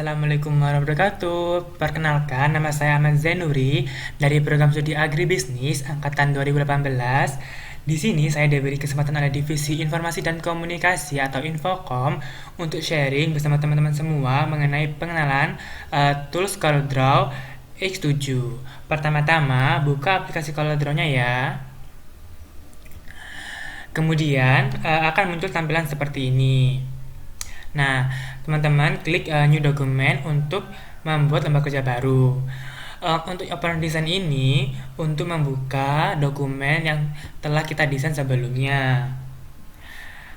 Assalamualaikum warahmatullahi wabarakatuh. Perkenalkan, nama saya Ahmad Zainuri dari program studi Agribisnis angkatan 2018. Di sini saya diberi kesempatan oleh Divisi Informasi dan Komunikasi atau Infokom untuk sharing bersama teman-teman semua mengenai pengenalan tools CorelDRAW X7. Pertama-tama, buka aplikasi CorelDRAW-nya ya. Kemudian akan muncul tampilan seperti ini. Nah, teman-teman klik new document untuk membuat lembar kerja baru. Untuk open design ini untuk membuka dokumen yang telah kita desain sebelumnya.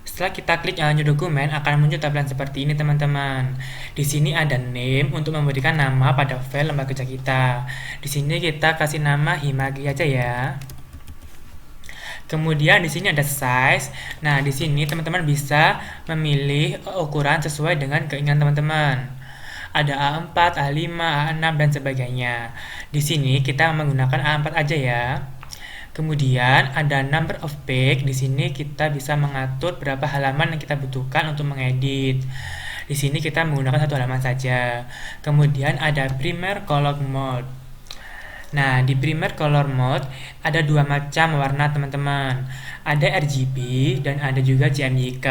Setelah kita klik new document akan muncul tampilan seperti ini, teman-teman. Di sini ada name untuk memberikan nama pada file lembar kerja kita. Di sini kita kasih nama Himagi aja ya. Kemudian di sini ada size. Nah, di sini teman-teman bisa memilih ukuran sesuai dengan keinginan teman-teman. Ada A4, A5, A6 dan sebagainya. Di sini kita menggunakan A4 aja ya. Kemudian ada number of page. Di sini kita bisa mengatur berapa halaman yang kita butuhkan untuk mengedit. Di sini kita menggunakan satu halaman saja. Kemudian ada primer color mode. Nah, di primer color mode ada dua macam warna, teman-teman. Ada RGB dan ada juga JMYK.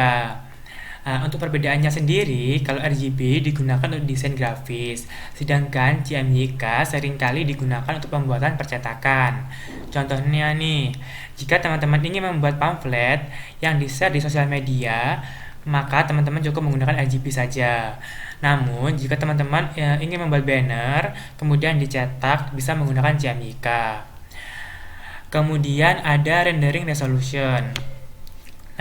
Untuk perbedaannya sendiri, kalau RGB digunakan untuk desain grafis, sedangkan JMYK seringkali digunakan untuk pembuatan percetakan. Contohnya nih, jika teman-teman ingin membuat pamflet yang di-share di sosial media, maka teman-teman cukup menggunakan RGB saja. Namun, jika teman-teman ingin membuat banner, kemudian dicetak, bisa menggunakan JMYK. Kemudian ada rendering resolution.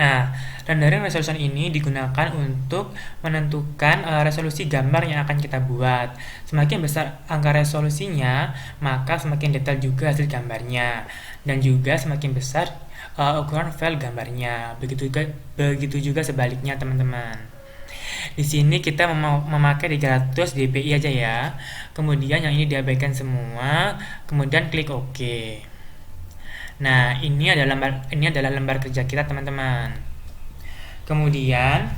Nah, rendering resolution ini digunakan untuk menentukan resolusi gambar yang akan kita buat. Semakin besar angka resolusinya, maka semakin detail juga hasil gambarnya. Dan juga semakin besar ukuran file gambarnya. Begitu juga sebaliknya, teman-teman. Di sini kita memakai 300 dpi aja ya. Kemudian yang ini diabaikan semua. Kemudian klik OK. Nah, ini adalah lembar kerja kita, teman-teman. Kemudian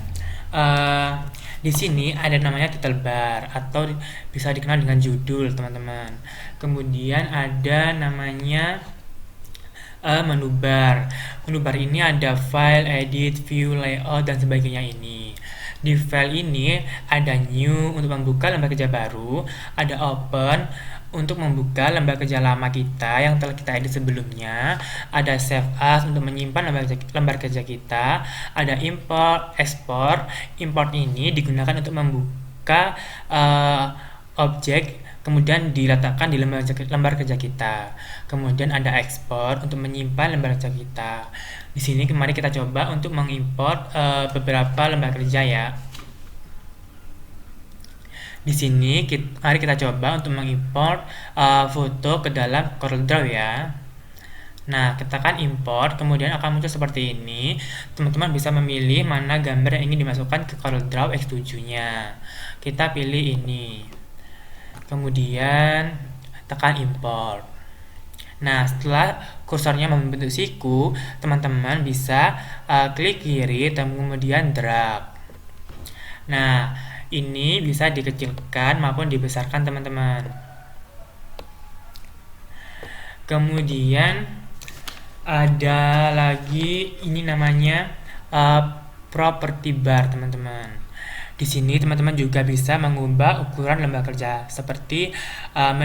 di sini ada namanya title bar atau bisa dikenal dengan judul, teman-teman. Kemudian ada namanya menu bar. Menu bar ini ada file, edit, view, layout dan sebagainya ini. Di file ini ada new untuk membuka lembar kerja baru, ada open untuk membuka lembar kerja lama kita yang telah kita edit sebelumnya, ada save as untuk menyimpan lembar kerja kita, ada import, export. Import ini digunakan untuk membuka objek kemudian diletakkan di lembar kerja kita. Kemudian ada export untuk menyimpan lembar kerja kita. Di sini kemarin kita coba untuk mengimport beberapa lembar kerja ya. Di sini mari kita coba untuk mengimport foto ke dalam CorelDRAW ya. Nah, tekan import, kemudian akan muncul seperti ini. Teman-teman bisa memilih mana gambar yang ingin dimasukkan ke CorelDRAW X7-nya. Kita pilih ini. Kemudian tekan import. Nah, setelah kursornya membentuk siku, teman-teman bisa klik kiri dan kemudian drag. Nah, ini bisa dikecilkan maupun dibesarkan, teman-teman. Kemudian ada lagi ini namanya property bar, teman-teman. Di sini teman-teman juga bisa mengubah ukuran lembar kerja seperti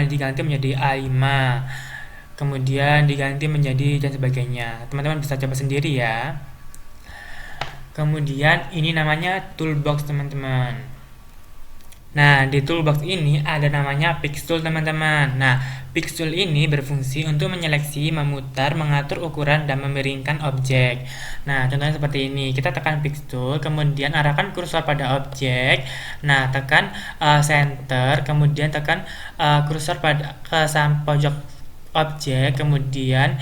diganti menjadi A5, kemudian diganti menjadi dan sebagainya. Teman-teman bisa coba sendiri ya. Kemudian ini namanya toolbox, teman-teman. Nah, di toolbox ini ada namanya Pix Tool, teman-teman. Nah, Pix Tool ini berfungsi untuk menyeleksi, memutar, mengatur ukuran, dan memiringkan objek. Nah, contohnya seperti ini. Kita tekan Pix Tool, kemudian arahkan kursor pada objek. Nah, tekan center, kemudian tekan kursor pada ke pojok objek, kemudian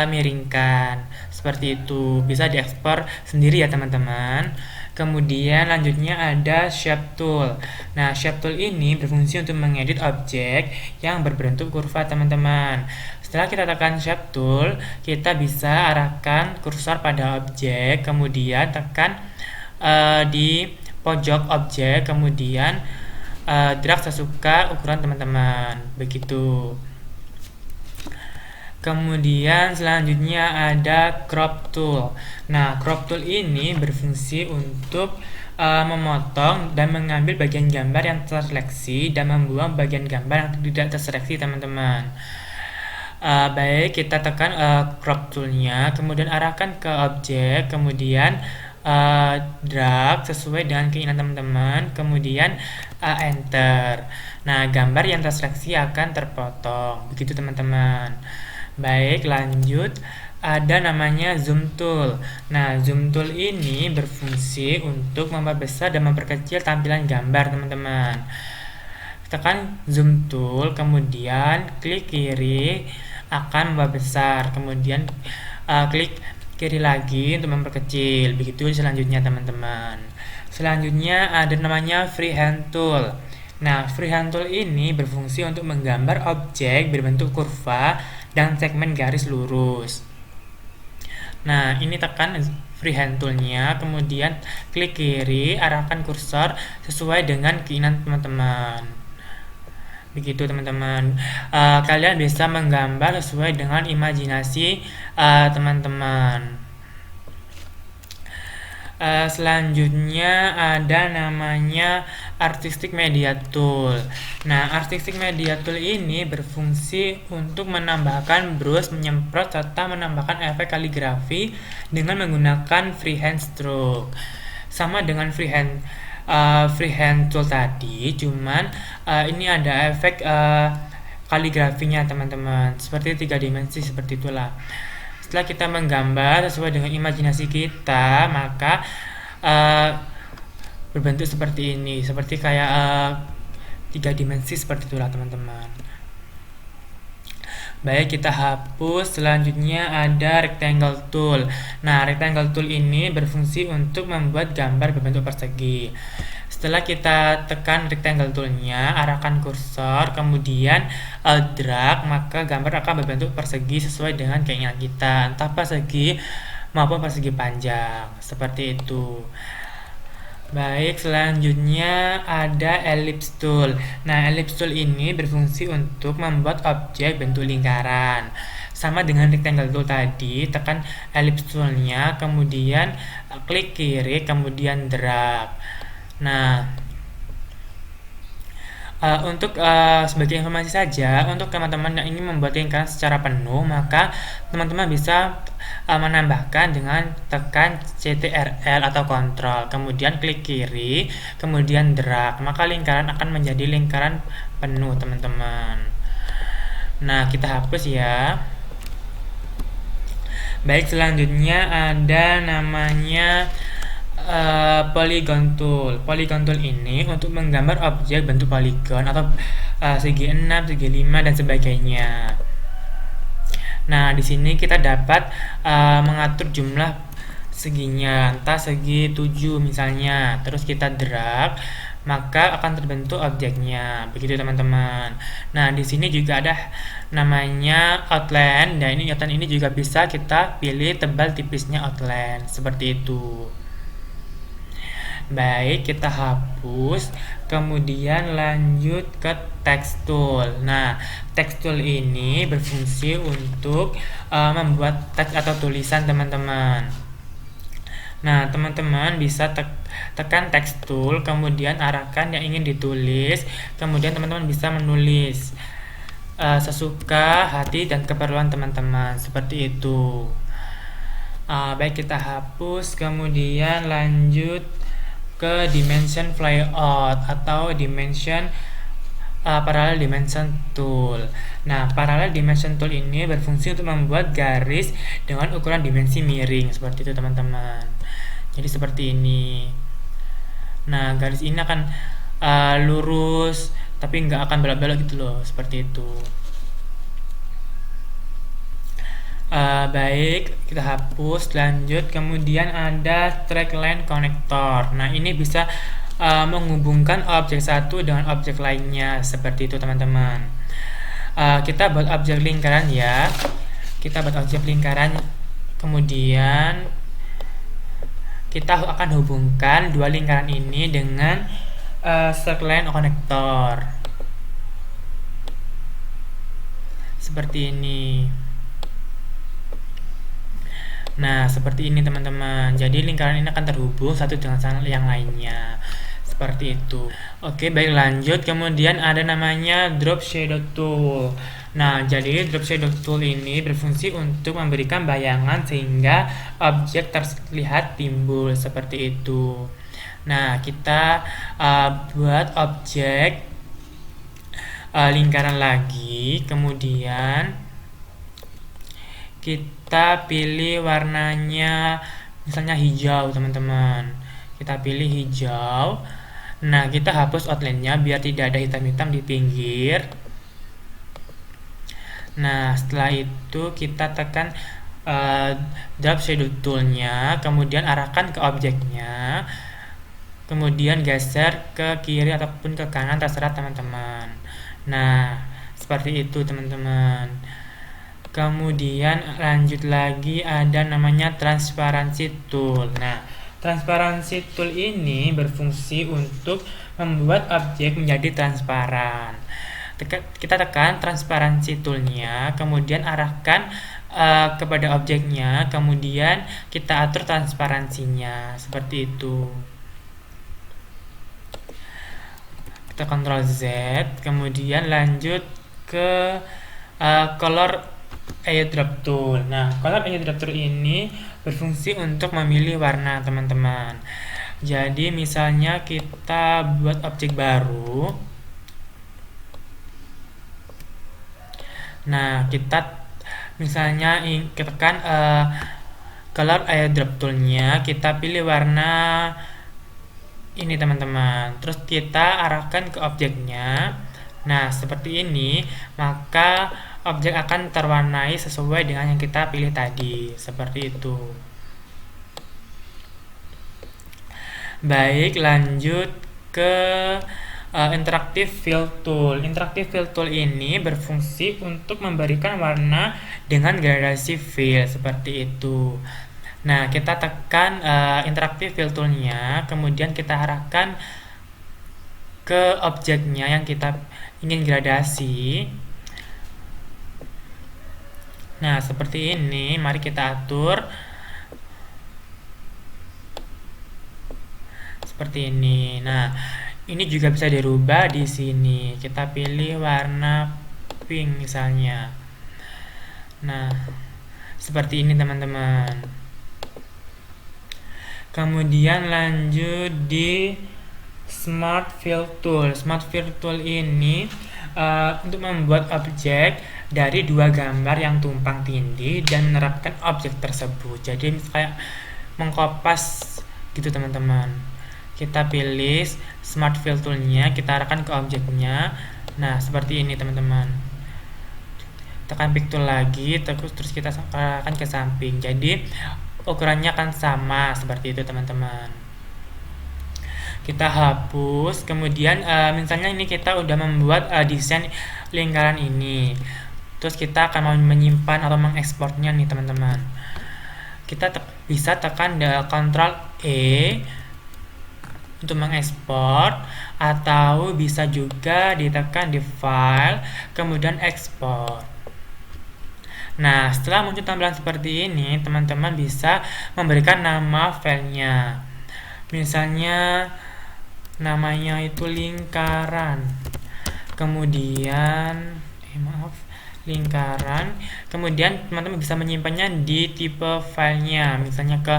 miringkan. Seperti itu. Bisa diekspor sendiri ya, teman-teman. Kemudian lanjutnya ada Shape Tool. Nah, Shape Tool ini berfungsi untuk mengedit objek yang berbentuk kurva, teman-teman. Setelah kita tekan Shape Tool, kita bisa arahkan kursor pada objek, kemudian tekan di pojok objek, kemudian drag sesuka ukuran teman-teman, begitu. Kemudian selanjutnya ada crop tool. Nah, crop tool ini berfungsi untuk memotong dan mengambil bagian gambar yang terseleksi dan membuang bagian gambar yang tidak terseleksi, teman-teman. Baik, kita tekan crop toolnya, kemudian arahkan ke objek, kemudian drag sesuai dengan keinginan teman-teman, kemudian enter. Nah, gambar yang terseleksi akan terpotong, begitu teman-teman. Baik, lanjut. Ada namanya zoom tool. Nah, zoom tool ini berfungsi untuk memperbesar dan memperkecil tampilan gambar, teman-teman. Tekan zoom tool, kemudian klik kiri akan memperbesar, kemudian klik kiri lagi untuk memperkecil. Begitu selanjutnya, teman-teman. Selanjutnya ada namanya freehand tool. Nah, freehand tool ini berfungsi untuk menggambar objek berbentuk kurva dan segmen garis lurus. Nah, ini tekan freehand toolnya, kemudian klik kiri, arahkan kursor sesuai dengan keinginan teman-teman. Begitu, teman-teman. Kalian bisa menggambar sesuai dengan imajinasi teman-teman. Selanjutnya ada namanya Artistic Media Tool. Nah, Artistic Media Tool ini berfungsi untuk menambahkan brush, menyemprot, serta menambahkan efek kaligrafi dengan menggunakan freehand stroke. Sama dengan freehand tool tadi, cuman ini ada efek kaligrafinya, teman-teman, seperti 3 dimensi, seperti itulah. Setelah kita menggambar sesuai dengan imajinasi kita, maka berbentuk seperti ini, seperti kayak 3 dimensi, seperti itulah, teman-teman. Baik, kita hapus. Selanjutnya ada rectangle tool. Nah, rectangle tool ini berfungsi untuk membuat gambar berbentuk persegi. Setelah kita tekan rectangle toolnya, arahkan kursor, kemudian drag, maka gambar akan berbentuk persegi sesuai dengan keinginan kita, entah persegi maupun persegi panjang, seperti itu. Baik, selanjutnya ada ellipse tool. Nah, ellipse tool ini berfungsi untuk membuat objek bentuk lingkaran. Sama dengan rectangle tool tadi, tekan ellipse toolnya, kemudian klik kiri, kemudian drag. Nah, untuk sebagai informasi saja, untuk teman-teman yang ingin membuat lingkaran secara penuh, maka teman-teman bisa menambahkan dengan tekan CTRL atau Ctrl, kemudian klik kiri, kemudian drag, maka lingkaran akan menjadi lingkaran penuh, teman-teman. Nah, kita hapus ya. Baik, selanjutnya ada namanya polygon tool. Polygon tool ini untuk menggambar objek bentuk poligon atau segi 6, segi 5 dan sebagainya. Nah, di sini kita dapat mengatur jumlah seginya, entah segi 7 misalnya. Terus kita drag, maka akan terbentuk objeknya. Begitu, teman-teman. Nah, di sini juga ada namanya outline. Dan ini outline ini juga bisa kita pilih tebal tipisnya outline, seperti itu. Baik, kita hapus, kemudian lanjut ke text tool. Nah, text tool ini berfungsi untuk membuat teks atau tulisan, teman-teman. Nah, teman-teman bisa tekan text tool, kemudian arahkan yang ingin ditulis, kemudian teman-teman bisa menulis sesuka hati dan keperluan teman-teman, seperti itu. Baik, kita hapus, kemudian lanjut ke dimension flyout atau dimension parallel dimension tool. Nah, parallel dimension tool ini berfungsi untuk membuat garis dengan ukuran dimensi miring, seperti itu, teman-teman. Jadi seperti ini. Nah, garis ini akan lurus tapi nggak akan belok-belok gitu loh, seperti itu. Baik, kita hapus, lanjut. Kemudian ada track line connector. Nah, ini bisa menghubungkan objek satu dengan objek lainnya, seperti itu, teman-teman. Kita buat objek lingkaran ya. Kita buat objek lingkaran, kemudian kita akan hubungkan dua lingkaran ini dengan circline connector seperti ini. Nah, seperti ini teman-teman. Jadi lingkaran ini akan terhubung satu dengan yang lainnya. Seperti itu. Oke, baik, lanjut. Kemudian ada namanya drop shadow tool. Nah, jadi drop shadow tool ini berfungsi untuk memberikan bayangan sehingga objek terlihat timbul seperti itu. Nah, kita buat objek lingkaran lagi, kemudian kita pilih warnanya misalnya hijau teman-teman. Kita pilih hijau. Nah, kita hapus outline-nya biar tidak ada hitam-hitam di pinggir. Nah, setelah itu kita tekan drop shadow tool-nya, kemudian arahkan ke objeknya, kemudian geser ke kiri ataupun ke kanan terserah teman-teman. Nah, seperti itu teman-teman. Kemudian lanjut lagi ada namanya transparansi tool. Nah, transparansi tool ini berfungsi untuk membuat objek menjadi transparan. Kita tekan transparansi toolnya, kemudian arahkan kepada objeknya, kemudian kita atur transparansinya seperti itu. Kita Ctrl Z, kemudian lanjut ke color airdrop tool. Nah, color airdrop tool ini berfungsi untuk memilih warna teman-teman. Jadi misalnya kita buat objek baru. Nah, kita misalnya tekan color airdrop toolnya, kita pilih warna ini teman-teman. Terus kita arahkan ke objeknya. Nah, seperti ini, maka objek akan terwarnai sesuai dengan yang kita pilih tadi. Seperti itu. Baik, lanjut ke interactive fill tool. Interactive fill tool ini berfungsi untuk memberikan warna dengan gradasi fill seperti itu. Nah, kita tekan interactive fill toolnya, kemudian kita arahkan ke objeknya yang kita ingin gradasi. Nah, seperti ini. Mari kita atur seperti ini. Nah, ini juga bisa dirubah di sini. Kita pilih warna pink misalnya. Nah, seperti ini teman-teman. Kemudian lanjut di Smart Fill Tool. Smart Fill Tool ini untuk membuat objek dari dua gambar yang tumpang tindih dan menerapkan objek tersebut. Jadi kayak mengkopas gitu teman-teman. Kita pilih Smart Fill Tool-nya, kita arahkan ke objeknya. Nah, seperti ini teman-teman. Tekan Pick Tool lagi, terus kita arahkan ke samping. Jadi ukurannya akan sama seperti itu teman-teman. Kita hapus, kemudian misalnya ini kita udah membuat desain lingkaran ini, terus kita akan mau menyimpan atau mengekspornya nih teman-teman. Kita bisa tekan Ctrl E untuk mengekspor, atau bisa juga ditekan di file kemudian ekspor. Nah, setelah muncul tampilan seperti ini, teman-teman bisa memberikan nama filenya. Misalnya namanya itu lingkaran. Kemudian lingkaran. Kemudian teman-teman bisa menyimpannya di tipe filenya, misalnya ke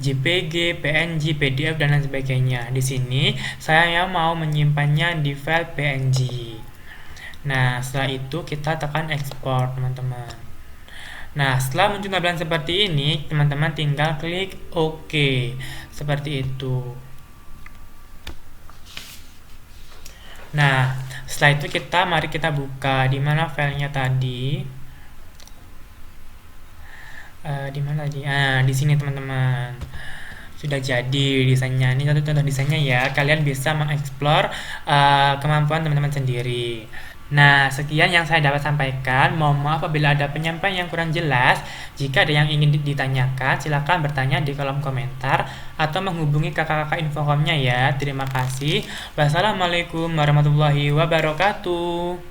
JPG, PNG, PDF dan lain sebagainya. Di sini saya mau menyimpannya di file PNG. Nah, setelah itu kita tekan ekspor, teman-teman. Nah, setelah muncul tampilan seperti ini, teman-teman tinggal klik OK. Seperti itu. Nah, setelah itu mari kita buka di mana filenya tadi. Di mana tadi? Di sini teman-teman. Sudah jadi desainnya. Ini contoh desainnya ya. Kalian bisa mengeksplor kemampuan teman-teman sendiri. Nah, sekian yang saya dapat sampaikan. Mohon maaf apabila ada penyampaian yang kurang jelas. Jika ada yang ingin ditanyakan, silakan bertanya di kolom komentar atau menghubungi kakak-kakak Infocomnya ya. Terima kasih. Wassalamualaikum warahmatullahi wabarakatuh.